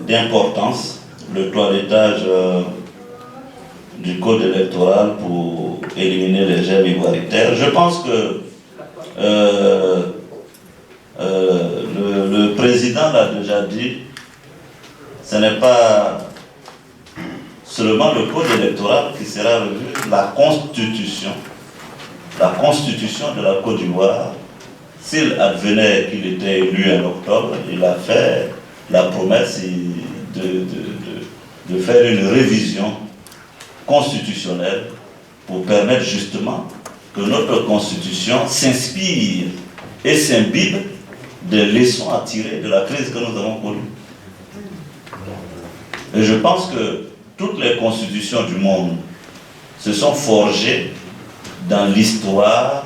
d'importance, le toilettage du code électoral pour éliminer les germes ivoiritaires. Je pense que le président l'a déjà dit, ce n'est pas seulement le code électoral qui sera revu, la constitution de la Côte d'Ivoire. S'il advenait qu'il était élu en octobre, il a fait la promesse de faire une révision constitutionnelle pour permettre justement que notre constitution s'inspire et s'imbibe des leçons à tirer de la crise que nous avons connue. Et je pense que toutes les constitutions du monde se sont forgées dans l'histoire,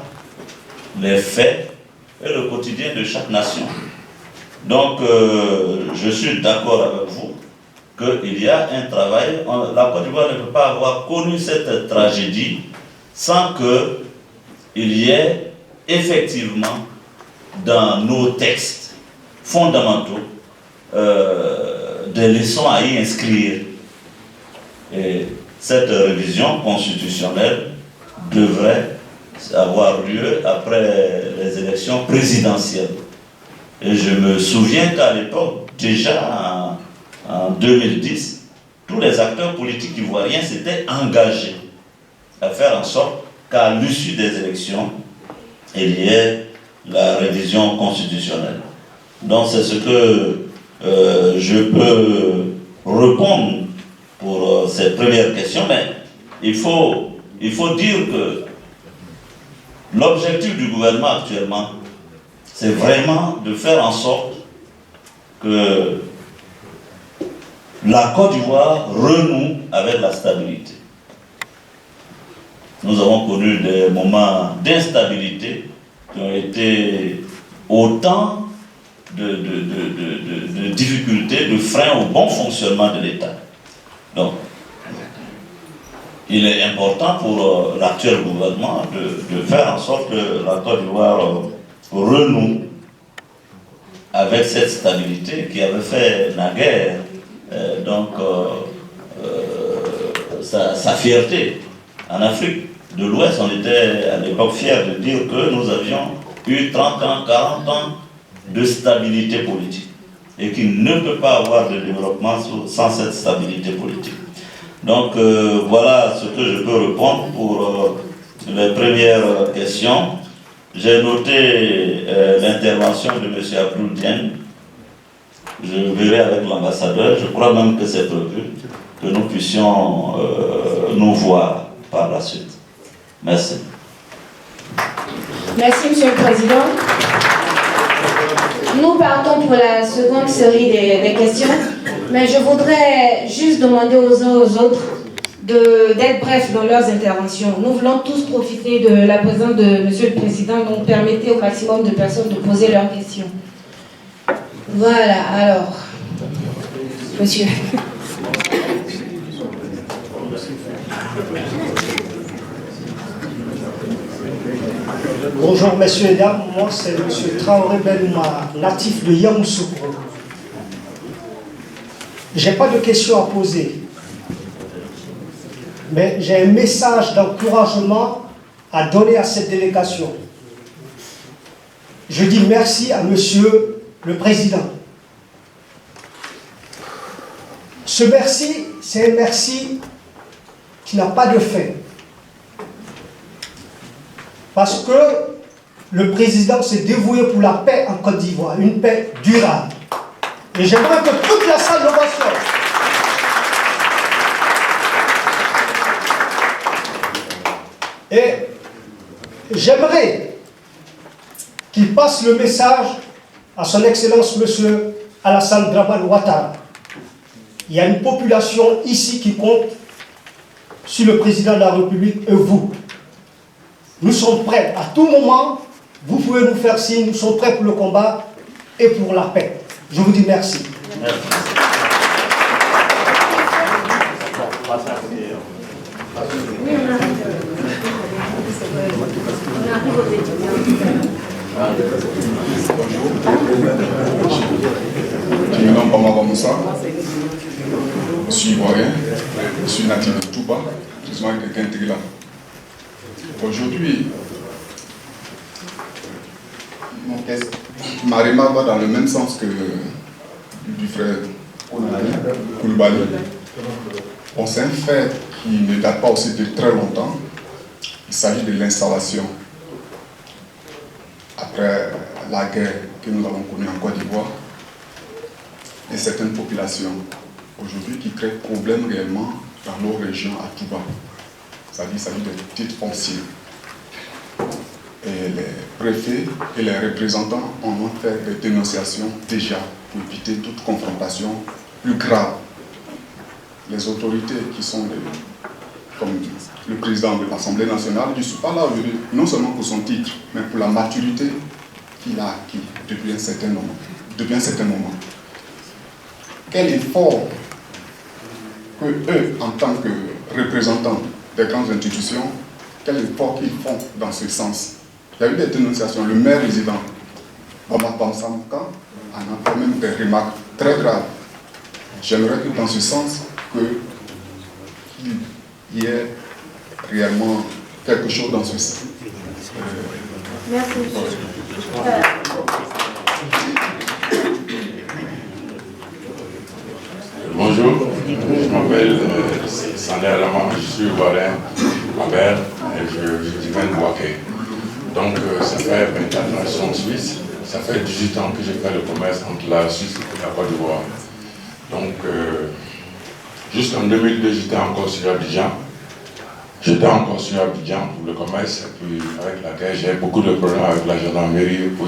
les faits et le quotidien de chaque nation. Donc, je suis d'accord avec vous qu'il y a un travail. La Côte d'Ivoire ne peut pas avoir connu cette tragédie sans qu'il y ait effectivement dans nos textes fondamentaux des leçons à y inscrire. Et cette révision constitutionnelle devrait avoir lieu après les élections présidentielles. Et je me souviens qu'à l'époque, déjà en 2010, tous les acteurs politiques ivoiriens s'étaient engagés à faire en sorte qu'à l'issue des élections, il y ait la révision constitutionnelle. Donc c'est ce que je peux répondre pour cette première question, mais il faut dire que l'objectif du gouvernement actuellement, c'est vraiment de faire en sorte que la Côte d'Ivoire renoue avec la stabilité. Nous avons connu des moments d'instabilité qui ont été autant de difficultés, de freins au bon fonctionnement de l'État. Donc, il est important pour l'actuel gouvernement de faire en sorte que la Côte d'Ivoire renoue avec cette stabilité qui avait fait naguère sa fierté. En Afrique de l'Ouest, on était à l'époque fiers de dire que nous avions eu 30 ans, 40 ans de stabilité politique et qu'il ne peut pas avoir de développement sans cette stabilité politique. Donc voilà ce que je peux répondre pour les premières questions. J'ai noté l'intervention de M. Abdoul Dieng. Je verrai avec l'ambassadeur, je crois même que c'est prévu que nous puissions nous voir par la suite. Merci. Merci, M. le Président. Nous partons pour la seconde série des questions, mais je voudrais juste demander aux uns aux autres d'être brefs dans leurs interventions. Nous voulons tous profiter de la présence de M. le Président, donc permettez au maximum de personnes de poser leurs questions. Voilà, alors, monsieur. Bonjour messieurs et dames, moi c'est M. Traoré Belma, natif de Yamoussoukro. Je n'ai pas de questions à poser, mais j'ai un message d'encouragement à donner à cette délégation. Je dis merci à Monsieur le Président. Ce merci, c'est un merci qui n'a pas de fin. Parce que le président s'est dévoué pour la paix en Côte d'Ivoire, une paix durable. Et j'aimerais que toute la salle d'ovation et j'aimerais qu'il passe le message à son Excellence M. Alassane Dramane Ouattara. Il y a une population ici qui compte sur le président de la République et vous. Nous sommes prêts à tout moment, vous pouvez nous faire signe, nous sommes prêts pour le combat et pour la paix. Je vous dis merci. Merci. Qui n'ont Bamaba Moussa, je suis ivoirien, je suis natif de Touba, je suis de Guintrila. Aujourd'hui, ma remarque va dans le même sens que du frère Koulibaly. Bon, c'est un fait qui ne date pas aussi de très longtemps. Il s'agit de l'installation, après la guerre que nous avons connue en Côte d'Ivoire, et certaines populations aujourd'hui qui créent problème réellement dans nos régions à Touba. C'est-à-dire qu'il s'agit de titres fonciers. Et les préfets et les représentants ont fait des dénonciations déjà pour éviter toute confrontation plus grave. Les autorités qui sont comme le président de l'Assemblée nationale, je ne suis pas là aujourd'hui, non seulement pour son titre, mais pour la maturité qu'il a acquis depuis un certain moment. Quel effort que eux, en tant que représentants des grandes institutions, quel effort qu'ils font dans ce sens? Il y a eu des dénonciations. Le maire résident, Bamba Bamsamka, en a fait même des remarques très graves. J'aimerais que dans ce sens, qu'il y ait réellement quelque chose dans ce sens. Merci. Bonjour, je m'appelle Sané Alama, je suis ivoirien, ma mère, et je viens de Bouaké. Donc ça fait 24 ans que je suis en Suisse, ça fait 18 ans que j'ai fait le commerce entre la Suisse et la Côte d'Ivoire. Donc jusqu'en 2002, j'étais encore sur Abidjan. Pour le commerce, et puis avec la guerre, j'ai beaucoup de problèmes avec la gendarmerie, pour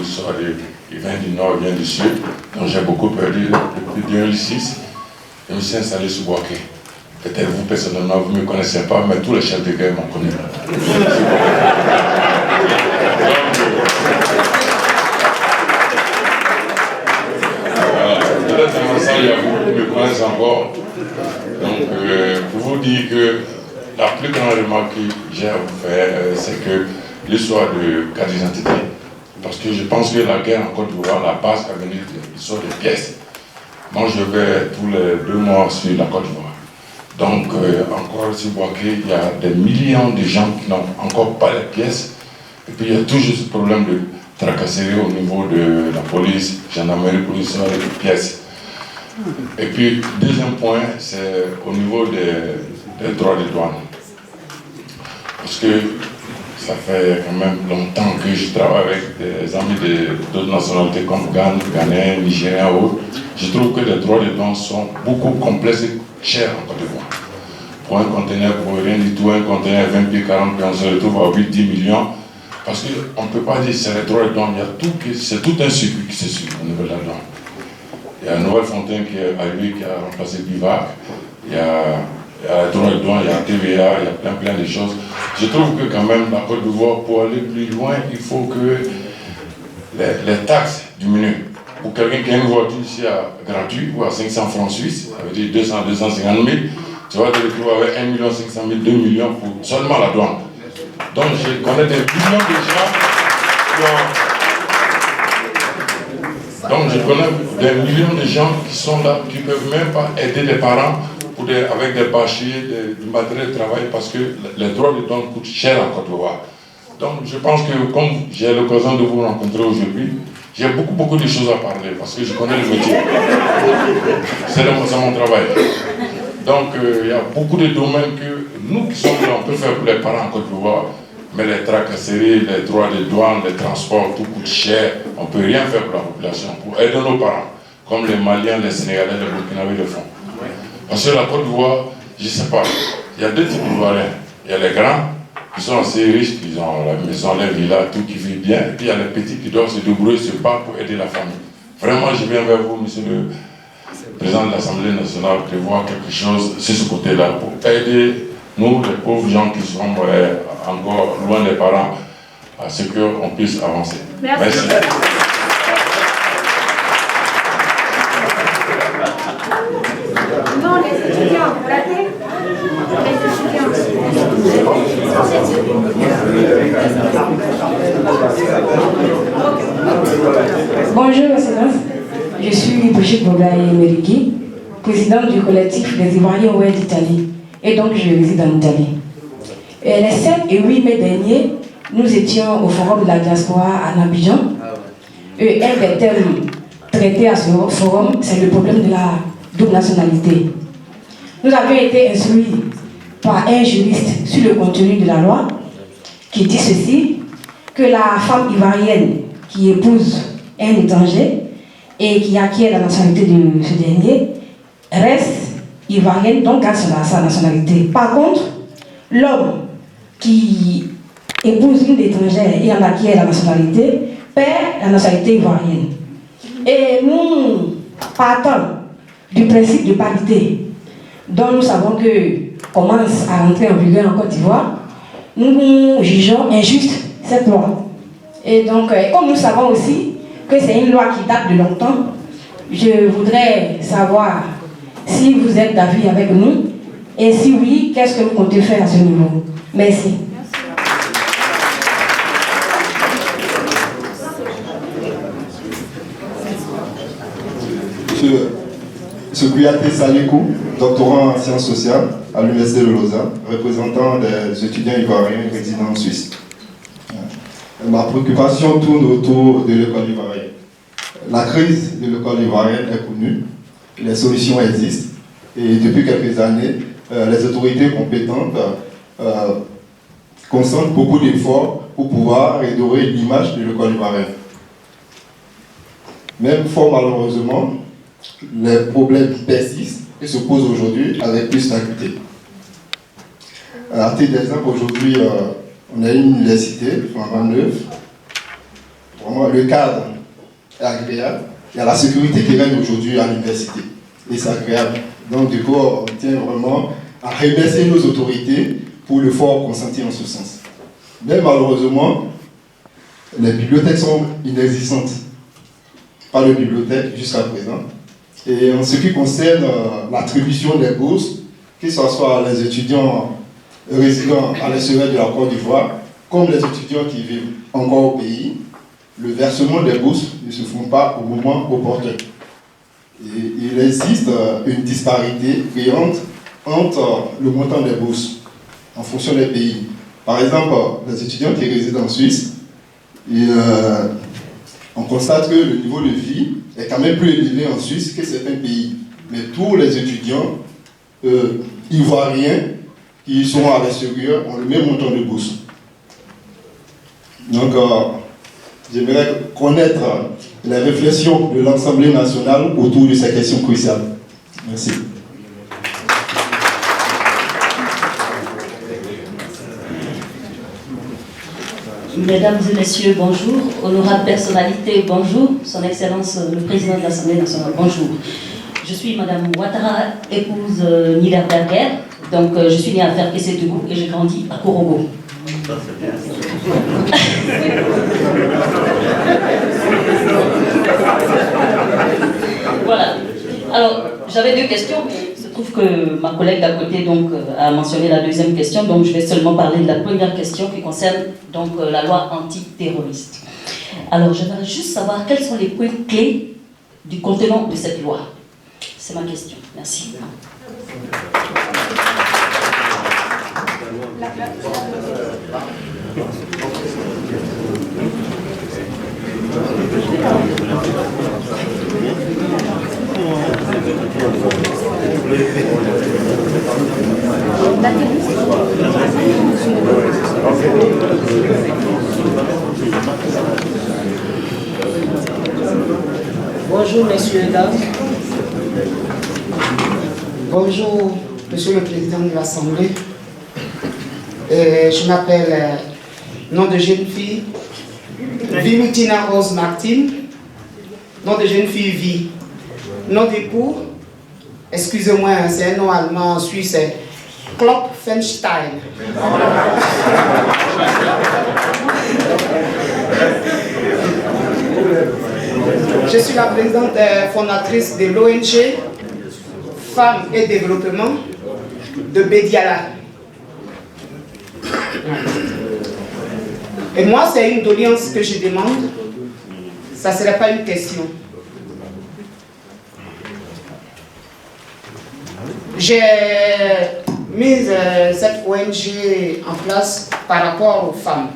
il vient du nord, il vient du sud, donc j'ai beaucoup perdu depuis 2006. Je me suis installé sur Bouaké. Peut-être vous personnellement, vous ne me connaissez pas, mais tous les chefs de guerre m'ont connu. Peut-être dans ça, il y a beaucoup qui me connaissent encore. Donc, pour vous dire que la plus grande remarque que j'ai à vous faire, c'est que l'histoire de carte d'identité. Parce que je pense que la guerre en Côte d'Ivoire, la base a venu de l'histoire des pièces. Moi, je vais tous les 2 mois sur la Côte d'Ivoire. Donc, encore sur Bouaké, il y a des millions de gens qui n'ont encore pas les pièces. Et puis, il y a toujours ce problème de tracasserie au niveau de la police, gendarmerie, police, des pièces. Et puis, deuxième point, c'est au niveau des droits de douane. Parce que ça fait quand même longtemps que je travaille avec des amis d'autres nationalités comme Ghana, Ghanéens, Nigériens ou autres. Je trouve que les droits de douane sont beaucoup complexes et chers en Côte d'Ivoire. Pour un conteneur, pour rien du tout, un conteneur 20 pieds, 40 pieds, on se retrouve à 8-10 millions. Parce qu'on ne peut pas dire que c'est les droits de douane, c'est tout un circuit qui se suit au niveau de la douane. Il y a Nouvelle-Fontaine qui est arrivée, qui a remplacé Bivac. Il y a droit de douane, il y a TVA, il y a plein de choses. Je trouve que quand même la Côte d'Ivoire, pour aller plus loin, il faut que les taxes diminuent. Pour quelqu'un qui a une voiture ici à gratuit ou à 500 francs suisses, ça veut dire 250 000, tu vas te retrouver avec 1 500 000, 2 millions pour seulement la douane. Donc je connais des millions de gens qui sont là, qui ne peuvent même pas aider les parents avec des bâchers, du matériel de travail, parce que les droits de douane coûtent cher en Côte d'Ivoire. Donc je pense que comme j'ai l'occasion de vous rencontrer aujourd'hui, j'ai beaucoup de choses à parler, parce que je connais le métier. C'est mon travail. Donc il y a beaucoup de domaines que nous qui sommes là, on peut faire pour les parents en Côte d'Ivoire, mais les tracasseries, les droits de douane, les transports, tout coûte cher. On ne peut rien faire pour la population, pour aider nos parents, comme les Maliens, les Sénégalais, les Burkinabés le font. Parce que la Côte d'Ivoire, je ne sais pas, il y a 2 types d'Ivoiriens. Il y a les grands, qui sont assez riches, qui ont la maison, les villas, tout qui vit bien. Et puis il y a les petits qui doivent se débrouiller, se battre pour aider la famille. Vraiment, je viens vers vous, monsieur le président de l'Assemblée nationale, de voir quelque chose sur ce côté-là, pour aider nous, les pauvres gens qui sont encore loin des parents, à ce qu'on puisse avancer. Merci. Non, les étudiants, vous ratez? Bonjour, Excellence. Je suis Brigitte Bogaye-Merigui, présidente du collectif des Ivoiriens Ouest d'Italie. Et donc, je réside en Italie. Et les 7 et 8 mai derniers, nous étions au Forum de la diaspora à Abidjan. Et un des thèmes traités à ce forum, c'est le problème de la double nationalité. Nous avions été instruits par un juriste sur le contenu de la loi qui dit ceci, que la femme ivoirienne qui épouse un étranger et qui acquiert la nationalité de ce dernier reste ivoirienne, donc garde sa nationalité. Par contre, l'homme qui épouse une étrangère et en acquiert la nationalité perd la nationalité ivoirienne. Et nous partons du principe de parité, dont nous savons que commence à rentrer en vigueur en Côte d'Ivoire. Nous jugeons injuste cette loi. Et donc, comme nous savons aussi que c'est une loi qui date de longtemps, je voudrais savoir si vous êtes d'avis avec nous et si oui, qu'est-ce que vous comptez faire à ce niveau. Merci. Monsieur Kouyaté Salikou, doctorant en sciences sociales à l'Université de Lausanne, représentant des étudiants ivoiriens résidant en Suisse. Ma préoccupation tourne autour de l'école ivoirienne. La crise de l'école ivoirienne est connue, les solutions existent, et depuis quelques années, les autorités compétentes concentrent beaucoup d'efforts pour pouvoir redorer l'image de l'école ivoirienne. Même fort malheureusement, les problèmes persistent et se posent aujourd'hui avec plus d'acuité. À titre d'exemple, aujourd'hui, on a une université, en neuve. Vraiment, le cadre est agréable. Il y a la sécurité qui règne aujourd'hui à l'université. Et c'est agréable. Donc, du coup, on tient vraiment à remercier nos autorités pour l'effort consenti en ce sens. Mais malheureusement, les bibliothèques sont inexistantes. Pas de bibliothèque jusqu'à présent. Et en ce qui concerne l'attribution des bourses, que ce soit les étudiants résidant à l'extérieur de la Côte d'Ivoire, comme les étudiants qui vivent encore au pays, le versement des bourses ne se font pas au moment opportun. Et il existe une disparité criante entre le montant des bourses en fonction des pays. Par exemple, les étudiants qui résident en Suisse, on constate que le niveau de vie est quand même plus élevé en Suisse que certains pays. Mais tous les étudiants ivoiriens qui sont à l'extérieur ont le même montant de bourse. Donc, j'aimerais connaître les réflexions de l'Assemblée nationale autour de ces questions cruciales. Merci. Mesdames et messieurs, bonjour. Honorable personnalité, bonjour. Son Excellence, le Président de l'Assemblée nationale, bonjour. Je suis Madame Ouattara, épouse Niler Berger. Donc, je suis née à Ferkessé-Tougou et j'ai grandi à Korogo. Voilà. Alors, j'avais deux questions, mais il se trouve que ma collègue d'à côté donc, a mentionné la deuxième question, donc je vais seulement parler de la première question qui concerne donc, la loi antiterroriste. Alors, j'aimerais juste savoir quels sont les points clés du contenant de cette loi. C'est ma question. Merci. Bonjour messieurs et dames. Bonjour monsieur le président de l'Assemblée. Je m'appelle, nom de jeune fille, Vimutina Rose Martin. Nom de jeune fille, Vie. Nom d'époux, excusez-moi, c'est un nom allemand suisse, Klopfenstein. Je suis la présidente fondatrice de l'ONG Femmes et Développement de Bédiala. Et moi, c'est une doléance que je demande. Ça ne serait pas une question. J'ai mis cette ONG en place par rapport aux femmes,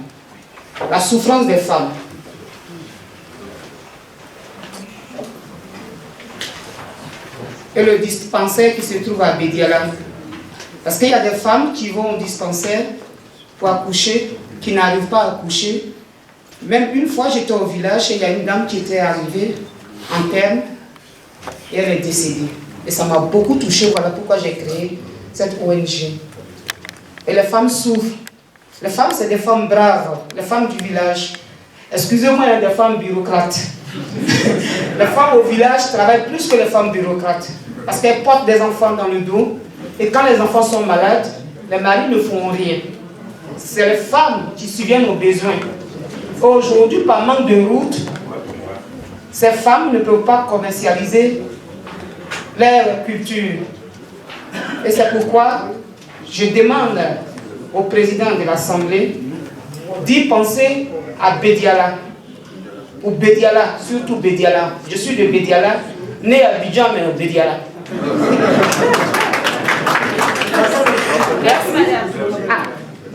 la souffrance des femmes. Et le dispensaire qui se trouve à Bédiala. Parce qu'il y a des femmes qui vont au dispensaire pour accoucher, qui n'arrivent pas à accoucher. Même une fois, j'étais au village et il y a une dame qui était arrivée en terme et elle est décédée. Et ça m'a beaucoup touchée, voilà pourquoi j'ai créé cette ONG. Et les femmes souffrent. Les femmes, c'est des femmes braves, les femmes du village. Excusez-moi, il y a des femmes bureaucrates. Les femmes au village travaillent plus que les femmes bureaucrates. Parce qu'elles portent des enfants dans le dos. Et quand les enfants sont malades, les maris ne font rien. C'est les femmes qui subviennent aux besoins. Aujourd'hui, par manque de route, ces femmes ne peuvent pas commercialiser leur culture. Et c'est pourquoi je demande au président de l'Assemblée d'y penser à Bédiala. Ou Bédiala, surtout Bédiala. Je suis de Bédiala, né à Abidjan, mais au Bédiala. Merci. Ah,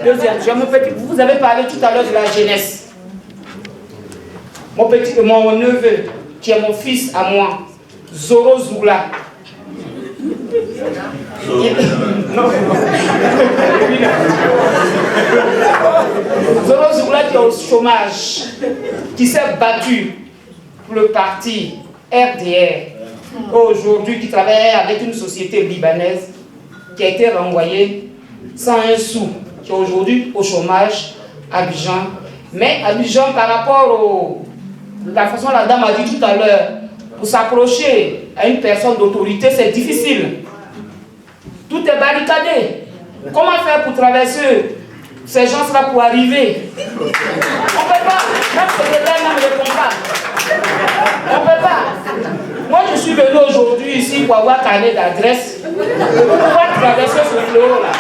deuxième, vous avez parlé tout à l'heure de la jeunesse. Mon neveu, qui est mon fils à moi, Zoro Zoula. Zoro Zoula qui est au chômage, qui s'est battu pour le parti RDR, aujourd'hui qui travaille avec une société libanaise qui a été renvoyée sans un sou, qui est aujourd'hui au chômage à Abidjan. Mais Abidjan, par rapport à la façon dont la dame a dit tout à l'heure, pour s'approcher à une personne d'autorité, c'est difficile. Tout est barricadé. Comment faire pour traverser ces gens-là pour arriver? On ne peut pas. Même ce secrétaire ne me répond pas. On ne peut pas. Moi, je suis venu aujourd'hui ici pour avoir carnet d'adresse, pour pouvoir traverser ce fléau-là.